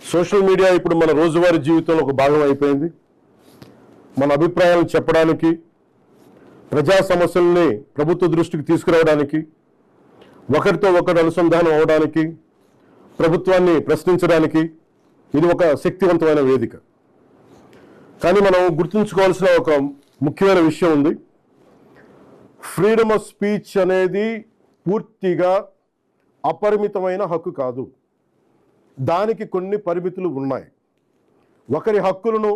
Social media ఇప్పుడు మన రోజువారీ జీవితంలో ఒక భాగం అయిపోయింది. మన అభిప్రాయాలను చెప్పడానికి, ప్రజా సమస్యల్ని ప్రభుత్వ దృష్టికి తీసుకురావడానికి, ఒకరితో ఒకరు అనుసంధానం అవడానికి, ప్రభుత్వాన్ని ప్రశ్నించడానికి ఇది ఒక శక్తివంతమైన వేదిక. కానీ మనం గుర్తుంచుకోవాల్సిన ఒక ముఖ్యమైన విషయం ఉంది. ఫ్రీడమ్ ఆఫ్ స్పీచ్ అనేది పూర్తిగా అపరిమితమైన హక్కు కాదు. దానికి కొన్ని పరిమితులు ఉన్నాయి. ఒకరి హక్కులను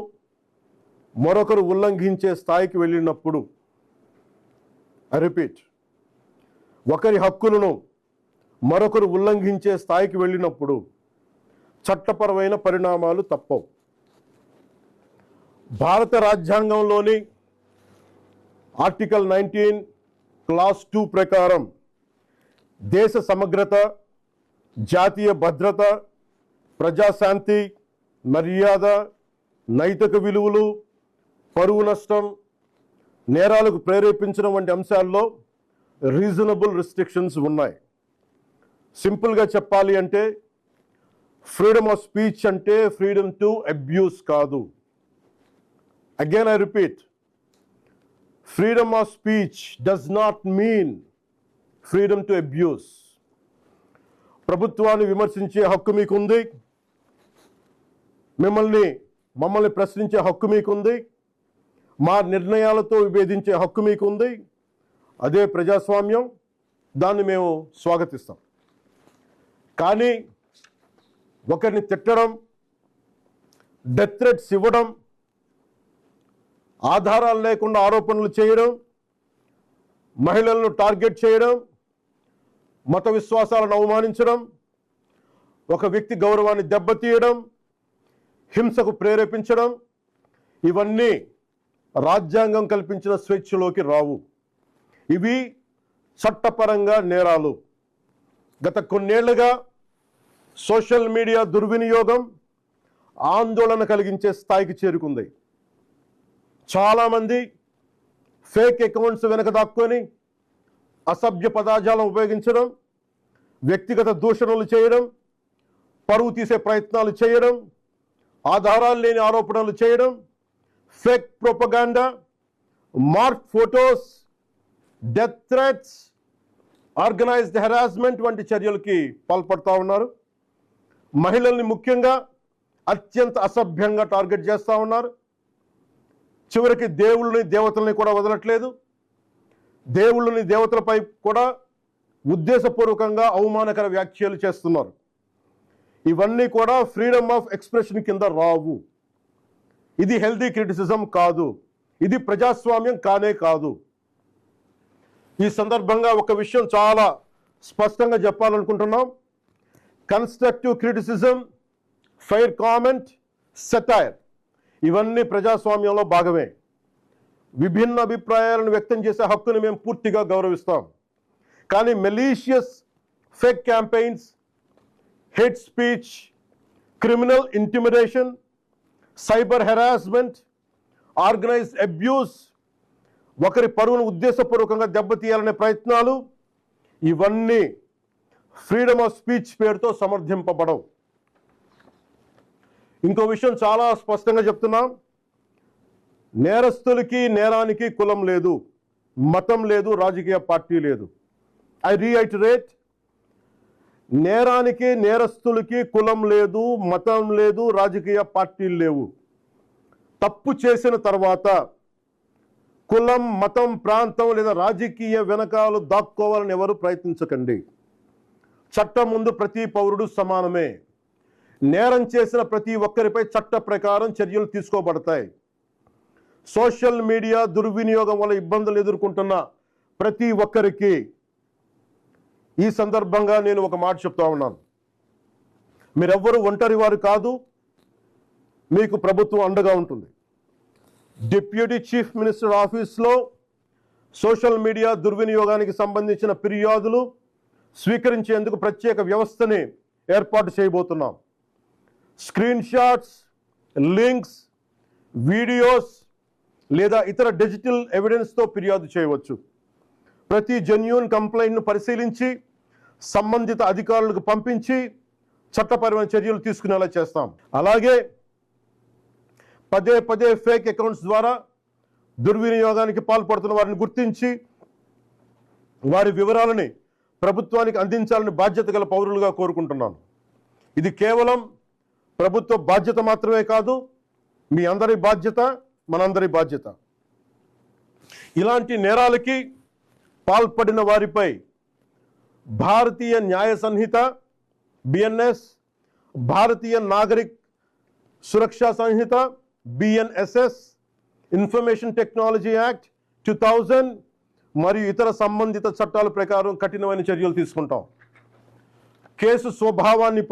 మరొకరు ఉల్లంఘించే స్థాయికి వెళ్ళినప్పుడు, ఐ రిపీట్, ఒకరి హక్కులను మరొకరు ఉల్లంఘించే స్థాయికి వెళ్ళినప్పుడు చట్టపరమైన పరిణామాలు తప్పవు. భారత రాజ్యాంగంలోని ఆర్టికల్ 19 క్లాస్ 2 ప్రకారం దేశ సమగ్రత, జాతీయ భద్రత, ప్రజాశాంతి, మర్యాద, నైతిక విలువలు, పరువు నష్టం, నేరాలకు ప్రేరేపించడం వంటి అంశాల్లో రీజనబుల్ రిస్ట్రిక్షన్స్ ఉన్నాయి. సింపుల్గా చెప్పాలి అంటే ఫ్రీడమ్ ఆఫ్ స్పీచ్ అంటే ఫ్రీడమ్ టు అబ్యూస్ కాదు. Again I repeat, freedom of speech does not mean freedom to abuse. ప్రభుత్వాన్ని విమర్శించే హక్కు మీకుంది, మమ్మల్ని ప్రశ్నించే హక్కు మీకుంది, మా నిర్ణయాలతో విభేదించే హక్కు మీకుంది. అదే ప్రజాస్వామ్యం, దాన్ని మేము స్వాగతిస్తాం. కానీ ఒకరిని తిట్టడం, డెత్ థ్రెట్స్ ఇవ్వడం, ఆధారాలు లేకుండా ఆరోపణలు చేయడం, మహిళలను టార్గెట్ చేయడం, మత విశ్వాసాలను అవమానించడం, ఒక వ్యక్తి గౌరవాన్ని దెబ్బతీయడం, హింసకు ప్రేరేపించడం, ఇవన్నీ రాజ్యాంగం కల్పించిన స్వేచ్ఛలోకి రావు. ఇవి చట్టపరంగా నేరాలు. గత కొన్నేళ్లుగా సోషల్ మీడియా దుర్వినియోగం ఆందోళన కలిగించే స్థాయికి చేరుకుంది. చాలామంది ఫేక్ అకౌంట్స్ వెనక దాక్కొని అసభ్య పదజాలం ఉపయోగించడం, వ్యక్తిగత దూషణలు చేయడం, పరువు తీసే ప్రయత్నాలు చేయడం, ఆధారాలు లేని ఆరోపణలు చేయడం, fake propaganda, mark photos, death threats, organised harassment వంటి చర్యలకి పాల్పడుతూ ఉన్నారు. మహిళల్ని ముఖ్యంగా అత్యంత అసభ్యంగా టార్గెట్ చేస్తూ ఉన్నారు. చివరికి దేవుళ్ళని, దేవతల్ని కూడా వదలట్లేదు. దేవుళ్ళని, దేవతలపై కూడా ఉద్దేశపూర్వకంగా అవమానకర వ్యాఖ్యలు చేస్తున్నారు. ఇవన్నీ కూడా ఫ్రీడమ్ ఆఫ్ ఎక్స్ప్రెషన్ కింద రావు. ఇది హెల్దీ క్రిటిసిజం కాదు. ఇది ప్రజాస్వామ్యం కానే కాదు. ఈ సందర్భంగా ఒక విషయం చాలా స్పష్టంగా చెప్పాలనుకుంటున్నాం. Constructive criticism, fair comment, satire ఇవన్నీ ప్రజాస్వామ్యంలో భాగమే. విభిన్న అభిప్రాయాలను వ్యక్తం చేసే హక్కుని మేము పూర్తిగా గౌరవిస్తాం. కానీ malicious fake campaigns, hate speech, criminal intimidation, cyber harassment, organised abuse, ఒకరి పరువును ఉద్దేశపూర్వకంగా దెబ్బతీయాలనే ప్రయత్నాలు, ఇవన్నీ ఫ్రీడమ్ ఆఫ్ స్పీచ్ పేరుతో సమర్థింపబడవు. ఇంకో విషయం చాలా స్పష్టంగా చెప్తున్నాం. నేరస్తులకి, నేరానికి కులం లేదు, మతం లేదు, రాజకీయ పార్టీ లేదు. ఐ రీఐటరేట్, నేరానికి, నేరస్తులకి కులం లేదు, మతం లేదు, రాజకీయ పార్టీలు లేవు. తప్పు చేసిన తర్వాత కులం, మతం, ప్రాంతం లేదా రాజకీయ వెనకాలు దాక్కోవాలని ఎవరు ప్రయత్నించకండి. చట్టం ముందు ప్రతి పౌరుడు సమానమే. నేరం చేసిన ప్రతి ఒక్కరిపై చట్ట ప్రకారం చర్యలు తీసుకోబడతాయి. సోషల్ మీడియా దుర్వినియోగం వల్ల ఇబ్బందులు ఎదుర్కొంటున్న ప్రతి ఒక్కరికి ఈ సందర్భంగా నేను ఒక మాట చెప్తా ఉన్నాను. మీరెవ్వరూ ఒంటరి వారు కాదు. మీకు ప్రభుత్వం అండగా ఉంటుంది. డిప్యూటీ చీఫ్ మినిస్టర్ ఆఫీస్లో సోషల్ మీడియా దుర్వినియోగానికి సంబంధించిన ఫిర్యాదులు స్వీకరించేందుకు ప్రత్యేక వ్యవస్థని ఏర్పాటు చేయబోతున్నాం. స్క్రీన్ షాట్స్, లింక్స్, వీడియోస్ లేదా ఇతర డిజిటల్ ఎవిడెన్స్తో ఫిర్యాదు చేయవచ్చు. ప్రతి జెన్యూన్ కంప్లైంట్ను పరిశీలించి సంబంధిత అధికారులకు పంపించి చట్టపరమైన చర్యలు తీసుకునేలా చేస్తాం. అలాగే పదే పదే ఫేక్ అకౌంట్స్ ద్వారా దుర్వినియోగానికి పాల్పడుతున్న వారిని గుర్తించి వారి వివరాలని ప్రభుత్వానికి అందించాలని బాధ్యత గల పౌరులుగా కోరుకుంటున్నాను. ఇది కేవలం ప్రభుత్వ బాధ్యత మాత్రమే కాదు, మీ అందరి బాధ్యత, మనందరి బాధ్యత. ఇలాంటి నేరాలకి పాల్పడిన వారిపై భారతీయ న్యాయ సంహిత BNS, భారతీయ నాగరిక్ సురక్షా సంహిత BNSS, ఇన్ఫర్మేషన్ టెక్నాలజీ యాక్ట్ 2000 మరియు ఇతర సంబంధిత చట్టాల ప్రకారం కఠినమైన చర్యలు తీసుకుంటాం. కేసు స్వభావాన్ని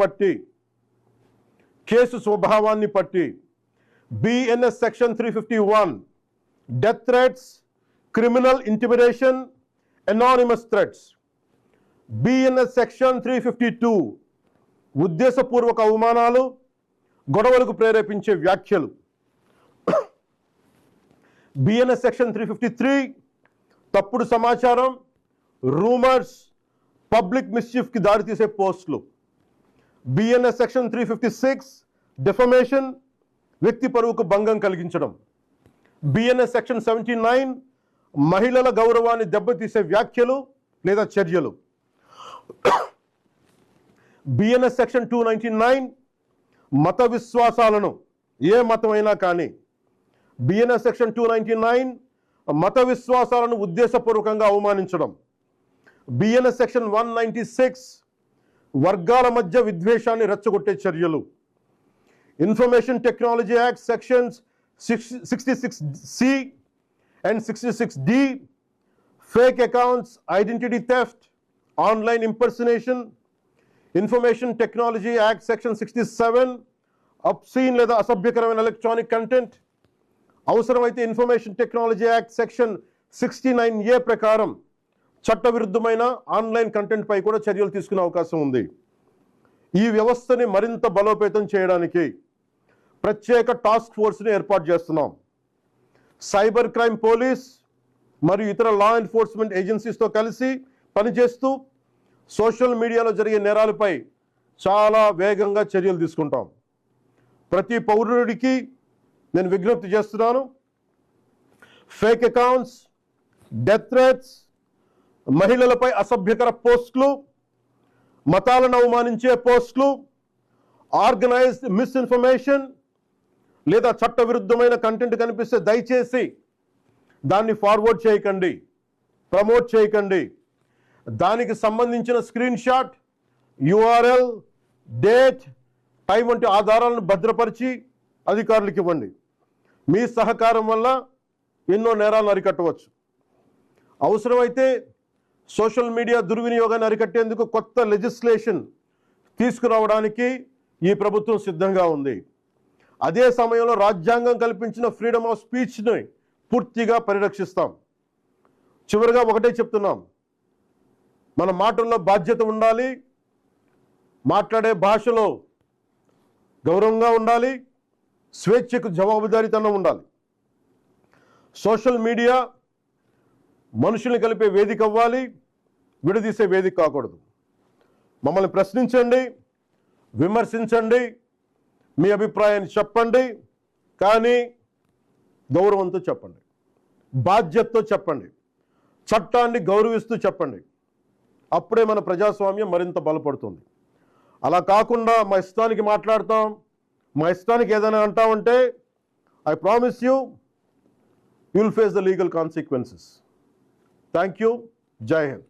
బట్టి BNS section 351 death threats, criminal intimidation, anonymous threats. BNS section 352 ఉద్దేశపూర్వక అవమానాలు, గొడవలకు ప్రేరేపించే వ్యాఖ్యలు. BNS సెక్షన్ 353 తప్పుడు సమాచారం, రూమర్స్, పబ్లిక్ మిస్చీఫ్కి దారితీసే పోస్టులు. BNS సెక్షన్ 356 డిఫమేషన్, వ్యక్తి పరువుకు భంగం కలిగించడం. BNS సెక్షన్ 79 మహిళల గౌరవాన్ని దెబ్బతీసే వ్యాఖ్యలు లేదా చర్యలు. BNS సెక్షన్ 299 మత విశ్వాసాలను, ఏ మతమైనా కానీ, BNS సెక్షన్ 299 మత విశ్వాసాలను ఉద్దేశపూర్వకంగా అవమానించడం. BNS సెక్షన్ 196 వర్గాల మధ్య విద్వేషాన్ని రెచ్చగొట్టే చర్యలు. Information technology act sections 66C and 66D fake accounts, identity theft, online impersonation. Information technology act section 67 obscene లేదా అసభ్యకరమైన ఎలక్ట్రానిక్ కంటెంట్. అవసరమైతే information technology act section 69A ప్రకారం చట్టవిరుద్ధమైన ఆన్లైన్ కంటెంట్ పై కూడా చర్యలు తీసుకునే అవకాశం ఉంది. ఈ వ్యవస్థని మరింత బలోపేతం చేయడానికి ప్రత్యేక టాస్క్ ఫోర్స్ని ఏర్పాటు చేస్తున్నాం. సైబర్ క్రైమ్ పోలీస్ మరియు ఇతర లా ఎన్ఫోర్స్మెంట్ ఏజెన్సీస్తో కలిసి పనిచేస్తూ సోషల్ మీడియాలో జరిగే నేరాలపై చాలా వేగంగా చర్యలు తీసుకుంటాం. ప్రతి పౌరుడికి నేను విజ్ఞప్తి చేస్తున్నాను, ఫేక్ అకౌంట్స్, డెత్ థ్రెట్స్, మహిళలపై అసభ్యకర పోస్టులు, మతాలను అవమానించే పోస్టులు, ఆర్గనైజ్డ్ మిస్ఇన్ఫర్మేషన్ లేదా చట్టవిరుద్ధమైన కంటెంట్ కనిపిస్తే దయచేసి దాన్ని ఫార్వర్డ్ చేయకండి, ప్రమోట్ చేయకండి. దానికి సంబంధించిన screen shot, URL, date, time వంటి ఆధారాలను భద్రపరిచి అధికారులకు ఇవ్వండి. మీ సహకారం వల్ల ఎన్నో నేరాలను అరికట్టవచ్చు. అవసరమైతే సోషల్ మీడియా దుర్వినియోగాన్ని అరికట్టేందుకు కొత్త లెజిస్లేషన్ తీసుకురావడానికి ఈ ప్రభుత్వం సిద్ధంగా ఉంది. అదే సమయంలో రాజ్యాంగం కల్పించిన ఫ్రీడమ్ ఆఫ్ స్పీచ్ని పూర్తిగా పరిరక్షిస్తాం. చివరిగా ఒకటే చెప్తున్నాం, మన మాటల్లో బాధ్యత ఉండాలి, మాట్లాడే భాషలో గౌరవంగా ఉండాలి, స్వేచ్ఛకు జవాబుదారీతనం ఉండాలి. సోషల్ మీడియా మనుషుల్ని కలిపే వేదిక అవ్వాలి, విడదీసే వేదిక కాకూడదు. మమ్మల్ని ప్రశ్నించండి, విమర్శించండి, మీ అభిప్రాయాన్ని చెప్పండి, కానీ గౌరవంతో చెప్పండి, బాధ్యతతో చెప్పండి, చట్టాన్ని గౌరవిస్తూ చెప్పండి. అప్పుడే మన ప్రజాస్వామ్యం మరింత బలపడుతుంది. అలా కాకుండా మా ఇష్టానికి మాట్లాడతాం, మా ఇష్టానికి ఏదైనా అంటామంటే I promise you will face the legal consequences. Thank you. Jai Hind.